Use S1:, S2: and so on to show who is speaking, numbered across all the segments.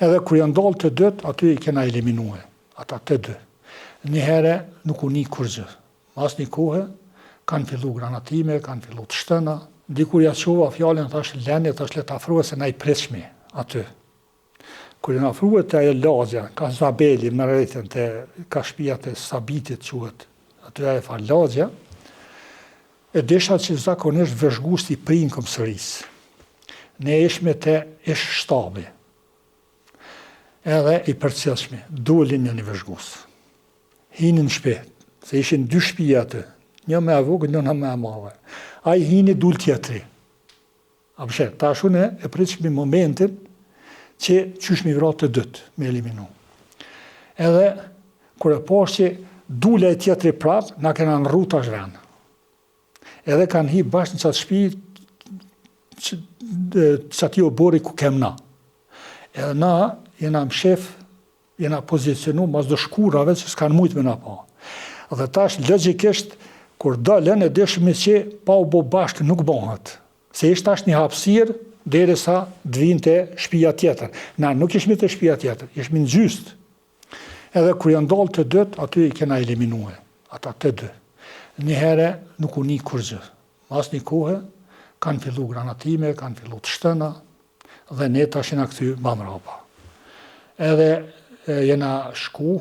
S1: Edhe kur janë dalë të dët, aty i kena eliminue, ata të dy. Një herë nuk u nik kur gjë. Mas një kohë, kanë fillu granatime, kanë fillu të shtëna. Dikur ja qova fjallën, thash lenje, thash le të afruhe se na i pritshmi aty. Kur janë afruhe të ajo lagja, ka Zabeli më rejtën, ka shtëpia të Sabitit quhet, aty ajo fa lagja, e desha që zakonisht vëzhgusti prinë komsërisë. Ne ishme të ish shtabi, edhe i përcjellshmi, dolin një vëzhgus. Hinin në shtëpi, se ishin dy shtëpi aty, një me e vogël, njëna me e madhe. Ai hini dul tjetri. A përshet, tash unë e pritshmi momentin që qysh mi vrat të dytë, me eliminu. Edhe, kur e pash që dule e tjetri prap, na kena në rruta zhven. Edhe kanë hi bashkë në qatë shpi, që ati o bori ku kem na. Edhe na, jena më shef, jena pozicionu mas do shkurave që s'kanë mujt me na pa. Dhe tash, logjikisht, kur dalën e dëshmi që pa u bo bashkë nuk bëhet. Se ishtë tash një hapësirë derisa dvin të shtëpia tjetër. Na nuk ishmi të shtëpia tjetër, ishmi në gjyst. Edhe kur janë dalë të dët, aty i kena eliminue, ata të dy. Një herë nuk u nik kur gjë. Mas një kohë, kanë fillu granatime, kanë fillu të shtëna, dhe ne tash jena këthy ma mrapa. Edhe jena shku,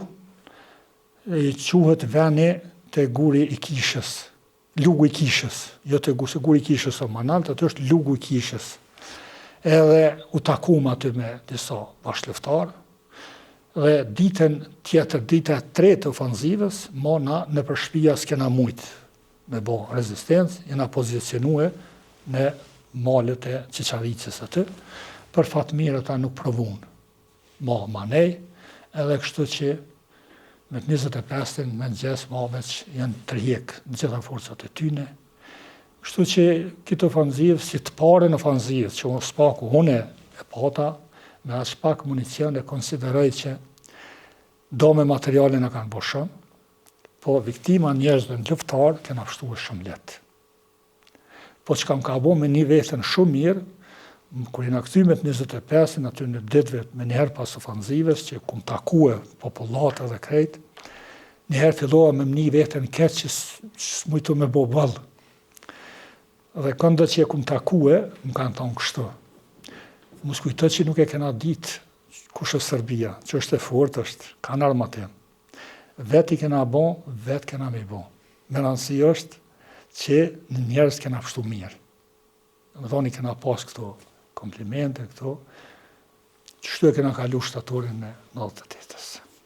S1: i quhet veni të guri i kishës, lugu i kishës, jo të guri i kishës o manalt, atë është lugu i kishës. Edhe u takum aty me disa bashkëleftarë, dhe ditën tjetër, dita e tretë ofanzivës, na në përshpia s'kena mujt me bo rezistencë, jena pozicionue në malet e Qiqaricës aty, për fatë mirë ata nuk provun ma nej, edhe kështu që me 25-ën me nëgjes mave që janë tërhjek në gjitha forcat e tyne. Kështu që këtë ofanzivë, si të parën ofanzivë, që unë spaku une e pata, me atë shpak municion e konsideroj që do me materiale në kanë boshën, po viktima njerëzve në luftarë kena pështu e shumë letë. Po që kam ka bo me një vetën shumë mirë, kur jena këthy me të 25-ën, aty në ditëve me njëherë pas ofanzives, që kum takue popullatër dhe krejt, njëherë filloha me një vetën keq që s'mujtu me bo bëllë. Dhe këndët që kum takue, më kanë thonë kështu. Mos kujto që nuk e kena ditë kush është Serbia, që është e fort, është, kanë armatim. Vet i kena bon, vet kena me bon. Me rëndësi është që në njerëz kena pështu mirë. Më thoni kena pas këto komplimente, këto, që shtu e kena kalu shtatorin në 98-ës.